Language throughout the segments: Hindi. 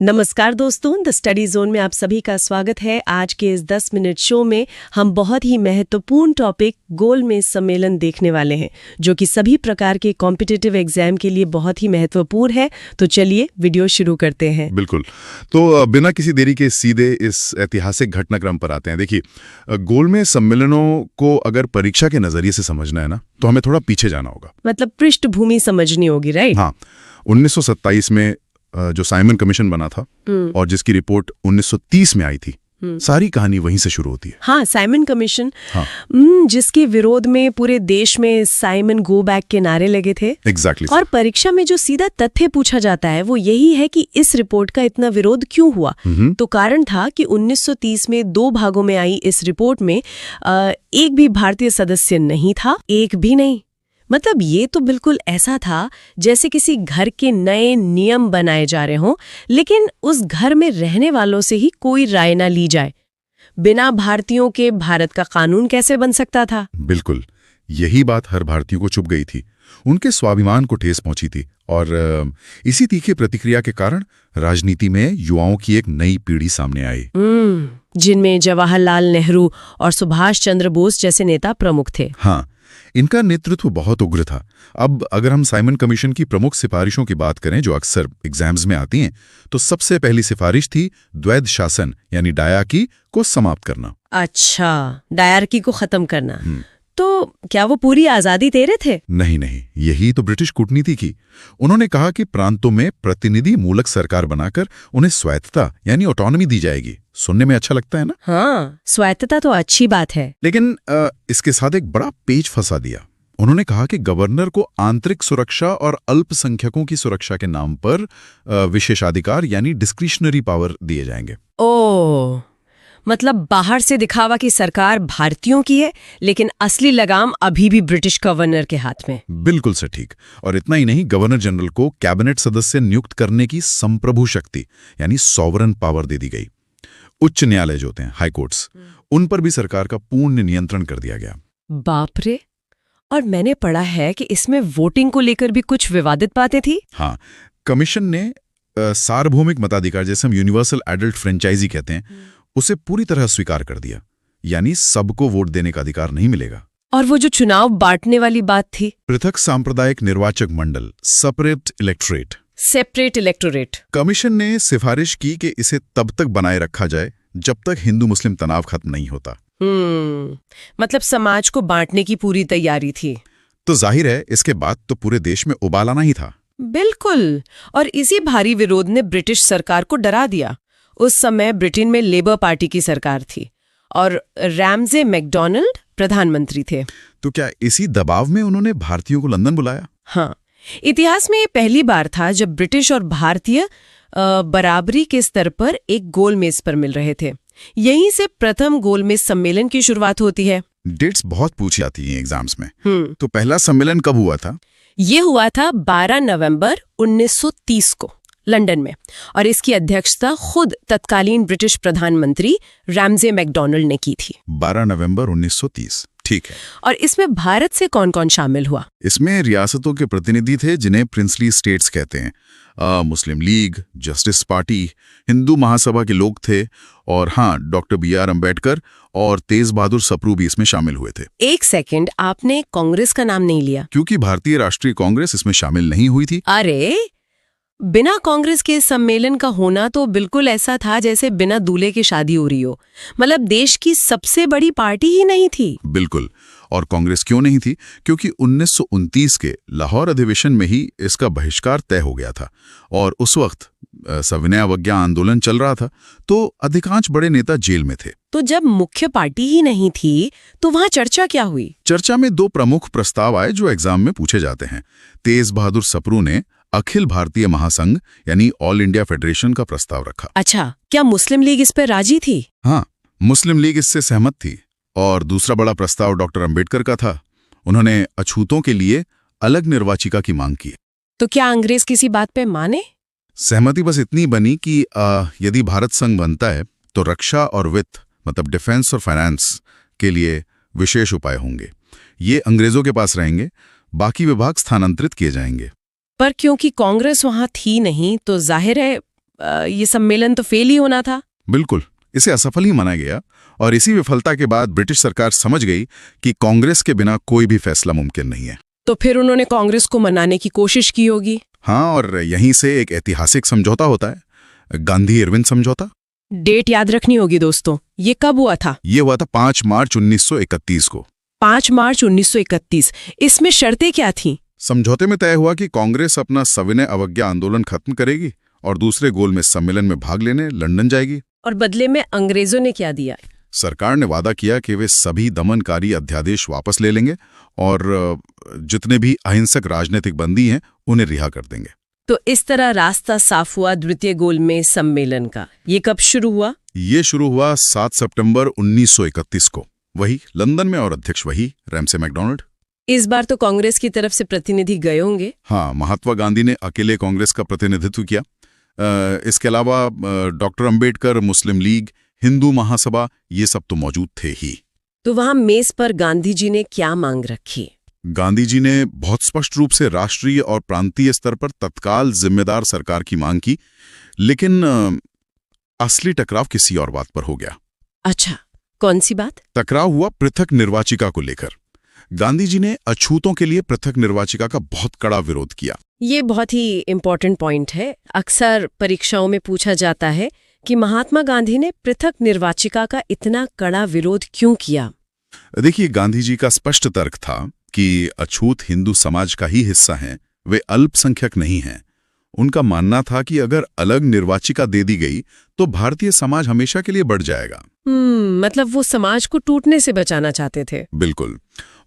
नमस्कार दोस्तों, द स्टडी जोन में आप सभी का स्वागत है। आज के इस 10 मिनट शो में हम बहुत ही महत्वपूर्ण टॉपिक गोलमेज सम्मेलन देखने वाले हैं, जो कि सभी प्रकार के कॉम्पिटिटिव एग्जाम के लिए बहुत ही महत्वपूर्ण है। तो चलिए वीडियो शुरू करते हैं। बिल्कुल। तो बिना किसी देरी के सीधे इस ऐतिहासिक घटनाक्रम पर आते हैं। देखिए, गोलमेज सम्मेलनों को अगर परीक्षा के नजरिए से समझना है ना, तो हमें थोड़ा पीछे जाना होगा। मतलब पृष्ठभूमि समझनी होगी, राइट? हाँ, 1927 में जो साइमन कमीशन बना था और जिसकी रिपोर्ट 1930 में आई थी, सारी कहानी वहीं से शुरू होती है। हाँ, साइमन कमीशन। हाँ। जिसके विरोध में पूरे देश में साइमन गो बैक के नारे लगे थे। एग्जैक्टली। और परीक्षा में जो सीधा तथ्य पूछा जाता है वो यही है कि इस रिपोर्ट का इतना विरोध क्यों हुआ। तो कारण था कि 1930 में 2 भागों में आई इस रिपोर्ट में एक भी भारतीय सदस्य नहीं था, एक भी नहीं। मतलब ये तो बिल्कुल ऐसा था जैसे किसी घर के नए नियम बनाए जा रहे हों, लेकिन उस घर में रहने वालों से ही कोई राय ना ली जाए। बिना भारतीयों के भारत का कानून कैसे बन सकता था? बिल्कुल, यही बात हर भारतीय को चुभ गई थी। उनके स्वाभिमान को ठेस पहुंची थी और इसी तीखी प्रतिक्रिया के कारण राजनीति में युवाओं की एक नई पीढ़ी सामने आई, जिनमें जवाहरलाल नेहरू और सुभाष चंद्र बोस जैसे नेता प्रमुख थे। हाँ, इनका नेतृत्व बहुत उग्र था। अब अगर हम साइमन कमीशन की प्रमुख सिफारिशों की बात करें जो अक्सर एग्जाम्स में आती हैं, तो सबसे पहली सिफारिश थी द्वैध शासन यानी डायरकी को समाप्त करना। अच्छा, डायरकी को खत्म करना। तो क्या वो पूरी आजादी दे रहे थे? नहीं, यही तो ब्रिटिश कूटनीति की। उन्होंने कहा कि प्रांतों में प्रतिनिधि मूलक सरकार बनाकर उन्हें स्वायत्तता यानी ऑटोनॉमी दी जाएगी। सुनने में अच्छा लगता है ना? हाँ, स्वायत्तता तो अच्छी बात है। लेकिन इसके साथ एक बड़ा पेच फंसा दिया। उन्होंने कहा कि गवर्नर को आंतरिक सुरक्षा और अल्पसंख्यकों की सुरक्षा के नाम पर विशेषाधिकार यानी डिस्क्रिशनरी पावर दिए जाएंगे। ओह, मतलब बाहर से दिखावा कि सरकार भारतीयों की है, लेकिन असली लगाम अभी भी ब्रिटिश गवर्नर के हाथ में। बिल्कुल सटीक। और इतना ही नहीं, गवर्नर जनरल को कैबिनेट सदस्य नियुक्त करने की संप्रभु शक्ति यानी सॉवरन पावर दे दी गई। उच्च न्यायालय जो होते हैं, हाई कोर्ट्स, उन पर भी सरकार का पूर्ण नियंत्रण कर दिया गया। बाप रे! और मैंने पढ़ा है कि इसमें वोटिंग को लेकर भी कुछ विवादित बातें थी। हाँ, कमीशन ने सार्वभौमिक मताधिकार, जैसे हम यूनिवर्सल एडल्ट फ्रेंचाइजी कहते हैं, उसे पूरी तरह स्वीकार कर दिया। यानी सबको वोट देने का अधिकार नहीं मिलेगा। और वो जो चुनाव बांटने वाली बात थी, पृथक सांप्रदायिक निर्वाचक मंडल, सेपरेट इलेक्टोरेट। कमीशन ने सिफारिश की कि इसे तब तक बनाए रखा जाए जब तक हिंदू मुस्लिम तनाव खत्म नहीं होता। मतलब समाज को बांटने की पूरी तैयारी थी। तो जाहिर है इसके बाद तो पूरे देश में उबाल आना ही था। बिल्कुल। और इसी भारी विरोध ने ब्रिटिश सरकार को डरा दिया। उस समय ब्रिटेन में लेबर पार्टी की सरकार थी और रैमजे मैकडॉनल्ड प्रधानमंत्री थे। तो क्या इसी दबाव में उन्होंने भारतीयों को लंदन बुलाया? हाँ, इतिहास में ये पहली बार था जब ब्रिटिश और भारतीय बराबरी के स्तर पर एक गोलमेज पर मिल रहे थे। यहीं से प्रथम गोलमेज सम्मेलन की शुरुआत होती है। डेट्स बहुत पूछी जाती हैं एग्जाम्स में। तो पहला सम्मेलन कब हुआ था? ये हुआ था 12 नवंबर 1930 को लंदन में, और इसकी अध्यक्षता खुद तत्कालीन ब्रिटिश प्रधानमंत्री रैमजे मैकडॉनल्ड ने की थी। 12 नवंबर 1930, ठीक है। और इसमें भारत से कौन कौन शामिल हुआ? इसमें रियासतों के प्रतिनिधि थे जिन्हें प्रिंसली स्टेट्स कहते हैं। मुस्लिम league, justice party, Hindu Mahasabha के लोग थे, और हाँ, डॉक्टर BR अम्बेडकर और तेज बहादुर सप्रू भी इसमें शामिल हुए थे। एक सेकंड, आपने कांग्रेस का नाम नहीं लिया? क्योंकि भारतीय राष्ट्रीय कांग्रेस इसमें शामिल नहीं हुई थी। अरे, बिना कांग्रेस के सम्मेलन का होना तो बिल्कुल ऐसा था जैसे बिना दूल्हे की शादी हो रही हो। मतलब देश की सबसे बड़ी पार्टी ही नहीं थी। बिल्कुल। और कांग्रेस क्यों नहीं थी? क्योंकि 1929 के लाहौर अधिवेशन में ही इसका बहिष्कार तय हो गया था, और उस वक्त सविनय अवज्ञा आंदोलन चल रहा था, तो अधिकांश बड़े नेता जेल में थे। तो जब मुख्य पार्टी ही नहीं थी तो वहां चर्चा क्या हुई? चर्चा में 2 प्रमुख प्रस्ताव आए जो एग्जाम में पूछे जाते हैं। तेज बहादुर सप्रू ने अखिल भारतीय महासंघ यानी ऑल इंडिया फेडरेशन का प्रस्ताव रखा। अच्छा, क्या मुस्लिम लीग इस पर राजी थी? हाँ, मुस्लिम लीग इससे सहमत थी। और दूसरा बड़ा प्रस्ताव डॉक्टर अम्बेडकर का था। उन्होंने अछूतों के लिए अलग निर्वाचिका की मांग की। तो क्या अंग्रेज किसी बात पे माने? सहमति बस इतनी बनी कि यदि भारत संघ बनता है तो रक्षा और वित्त, मतलब डिफेंस और फाइनेंस के लिए विशेष उपाय होंगे। ये अंग्रेजों के पास रहेंगे, बाकी विभाग स्थानांतरित किए जाएंगे। पर क्योंकि कांग्रेस वहां थी नहीं तो जाहिर है ये सम्मेलन तो फेल ही होना था। बिल्कुल, इसे असफल ही माना गया और इसी विफलता के बाद ब्रिटिश सरकार समझ गई कि कांग्रेस के बिना कोई भी फैसला मुमकिन नहीं है। तो फिर उन्होंने कांग्रेस को मनाने की कोशिश की होगी। हाँ, और यहीं से एक ऐतिहासिक समझौता होता है, गांधी-इरविन समझौता। डेट याद रखनी होगी दोस्तों, ये कब हुआ था? ये हुआ था 5 मार्च 1931 को। 5 मार्च 1931। इसमें शर्तें क्या थीं? समझौते में तय हुआ कि कांग्रेस अपना सविनय अवज्ञा आंदोलन खत्म करेगी और दूसरे गोलमेज सम्मेलन में भाग लेने लंदन जाएगी। और बदले में अंग्रेजों ने क्या दिया? सरकार ने वादा किया कि वे सभी दमनकारी अध्यादेश वापस ले लेंगे और जितने भी अहिंसक राजनीतिक बंदी हैं उन्हें रिहा कर देंगे। तो इस तरह रास्ता साफ हुआ द्वितीय गोलमेज सम्मेलन का। ये कब शुरू हुआ? ये शुरू हुआ 7 सितंबर 1931 को, वही लंदन में, और अध्यक्ष वही रैमसे मैकडॉनल्ड। इस बार तो कांग्रेस की तरफ से प्रतिनिधि गए होंगे। हाँ, महात्मा गांधी ने अकेले कांग्रेस का प्रतिनिधित्व किया। इसके अलावा डॉक्टर अंबेडकर, मुस्लिम लीग, हिंदू महासभा, ये सब तो मौजूद थे ही। तो वहां मेज पर गांधी जी ने क्या मांग रखी? गांधी जी ने बहुत स्पष्ट रूप से राष्ट्रीय और प्रांतीय स्तर पर तत्काल जिम्मेदार सरकार की मांग की, लेकिन असली टकराव किसी और बात पर हो गया। अच्छा, कौन सी बात? टकराव हुआ पृथक निर्वाचिका को लेकर। गांधी जी ने अछूतों के लिए पृथक निर्वाचिका का बहुत कड़ा विरोध किया। ये बहुत ही इम्पोर्टेंट पॉइंट है। अक्सर परीक्षाओं में पूछा जाता है कि महात्मा गांधी ने पृथक निर्वाचिका का इतना कड़ा विरोध क्यों किया? देखिए, गांधी जी का स्पष्ट तर्क था कि अछूत हिंदू समाज का ही हिस्सा हैं, वे अल्पसंख्यक नहीं हैं। उनका मानना था कि अगर अलग निर्वाचिका दे दी गई तो भारतीय समाज हमेशा के लिए बढ़ जाएगा। मतलब वो समाज को टूटने से बचाना चाहते थे। बिल्कुल,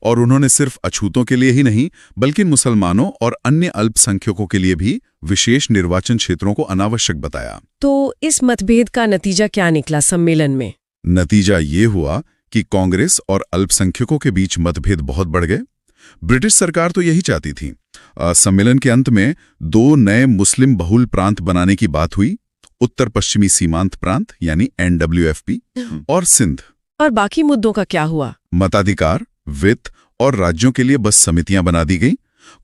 और उन्होंने सिर्फ अछूतों के लिए ही नहीं बल्कि मुसलमानों और अन्य अल्पसंख्यकों के लिए भी विशेष निर्वाचन क्षेत्रों को अनावश्यक बताया। तो इस मतभेद का नतीजा क्या निकला सम्मेलन में? नतीजा ये हुआ कि कांग्रेस और अल्पसंख्यकों के बीच मतभेद बहुत बढ़ गए। ब्रिटिश सरकार तो यही चाहती थी। सम्मेलन के अंत में 2 नए मुस्लिम बहुल प्रांत बनाने की बात हुई, उत्तर पश्चिमी सीमांत प्रांत यानी NWFP और सिंध। और बाकी मुद्दों का क्या हुआ? मताधिकार, वित्त और राज्यों के लिए बस समितियां बना दी गई।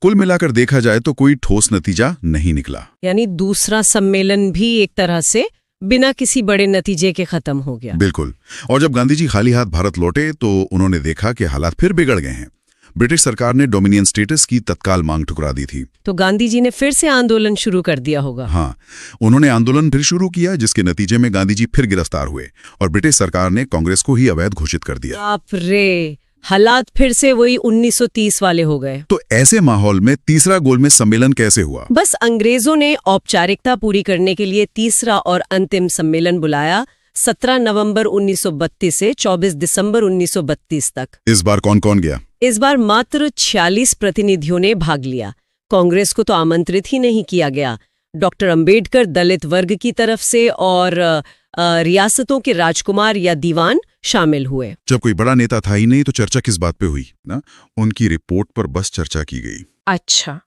कुल मिलाकर देखा जाए तो कोई ठोस नतीजा नहीं निकला। यानी दूसरा सम्मेलन भी एक तरह से बिना किसी बड़े नतीजे के खत्म हो गया। बिल्कुल, और जब गांधी जी खाली हाथ भारत लौटे तो उन्होंने देखा कि हालात फिर बिगड़ गए हैं। ब्रिटिश सरकार ने डोमिनियन स्टेटस की तत्काल मांग ठुकरा दी थी। तो गांधी जी ने फिर से आंदोलन शुरू कर दिया होगा। हाँ, उन्होंने आंदोलन फिर शुरू किया, जिसके नतीजे में गांधी जी फिर गिरफ्तार हुए और ब्रिटिश सरकार ने कांग्रेस को ही अवैध घोषित कर दिया। बाप रे, हालात फिर से वही 1930 वाले हो गए। तो ऐसे माहौल में तीसरा गोलमेज सम्मेलन कैसे हुआ? बस अंग्रेजों ने औपचारिकता पूरी करने के लिए तीसरा और अंतिम सम्मेलन बुलाया 17 नवंबर 1932 से 24 दिसंबर 1932 तक। इस बार कौन कौन गया? इस बार मात्र 46 प्रतिनिधियों ने भाग लिया। कांग्रेस को तो आमंत्रित ही नहीं किया गया। डॉक्टर अंबेडकर दलित वर्ग की तरफ से और रियासतों के राजकुमार या दीवान शामिल हुए। जब कोई बड़ा नेता था ही नहीं तो चर्चा किस बात पे हुई ना? उनकी रिपोर्ट पर बस चर्चा की गई। अच्छा,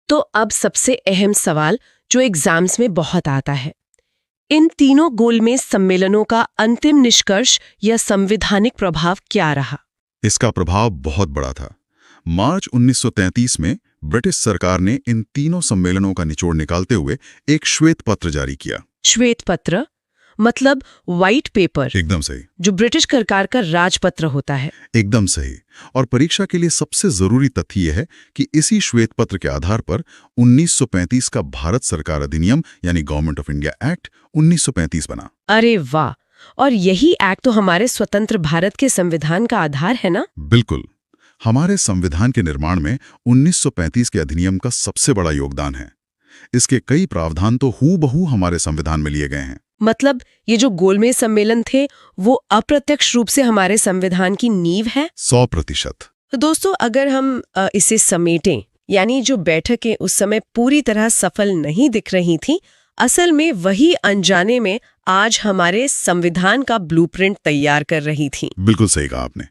तो अब सबसे अहम सवाल जो एग्जाम्स में बहुत आता है, इन तीनों गोलमेज सम्मेलनों का अंतिम निष्कर्ष या संवैधानिक प्रभाव क्या रहा? इसका प्रभाव बहुत बड़ा था। मार्च 1933 में ब्रिटिश सरकार ने इन तीनों सम्मेलनों का निचोड़ निकालते हुए एक श्वेत पत्र जारी किया। श्वेत पत्र मतलब व्हाइट पेपर? एकदम सही। जो ब्रिटिश सरकार का राजपत्र होता है। एकदम सही। और परीक्षा के लिए सबसे जरूरी तथ्य यह है कि इसी श्वेत पत्र के आधार पर 1935 का भारत सरकार अधिनियम यानी गवर्नमेंट ऑफ इंडिया एक्ट 1935 बना। अरे वाह! और यही एक्ट तो हमारे स्वतंत्र भारत के संविधान का आधार है ना? बिल्कुल। हमारे संविधान के निर्माण में 1935 के अधिनियम का सबसे बड़ा योगदान है। इसके कई प्रावधान तो हूबहू हमारे संविधान में लिए गए हैं। मतलब ये जो गोलमेज सम्मेलन थे वो अप्रत्यक्ष रूप से हमारे संविधान की नींव है? 100%। तो दोस्तों, अगर हम इसे समेटें, यानी जो बैठकें उस समय पूरी तरह सफल नहीं दिख रही थीं, असल में वही अनजाने में आज हमारे संविधान का ब्लूप्रिंट तैयार कर रही थीं। बिल्कुल सही कहा आपने।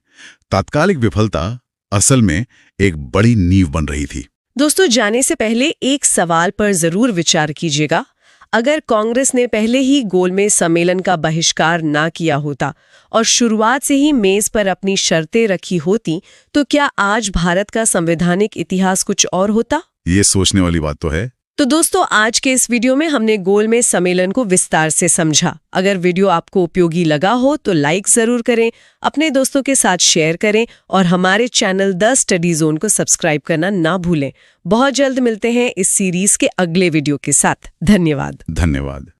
तात्कालिक विफलता असल में एक बड़ी नींव बन रही थी। दोस्तों, जाने से पहले एक सवाल पर जरूर विचार कीजिएगा। अगर कांग्रेस ने पहले ही गोलमेज सम्मेलन का बहिष्कार ना किया होता और शुरुआत से ही मेज पर अपनी शर्तें रखी होती, तो क्या आज भारत का संवैधानिक इतिहास कुछ और होता? ये सोचने वाली बात तो है। तो दोस्तों, आज के इस वीडियो में हमने गोलमेज सम्मेलन को विस्तार से समझा। अगर वीडियो आपको उपयोगी लगा हो तो लाइक जरूर करें, अपने दोस्तों के साथ शेयर करें और हमारे चैनल द स्टडी जोन को सब्सक्राइब करना ना भूलें। बहुत जल्द मिलते हैं इस सीरीज के अगले वीडियो के साथ। धन्यवाद।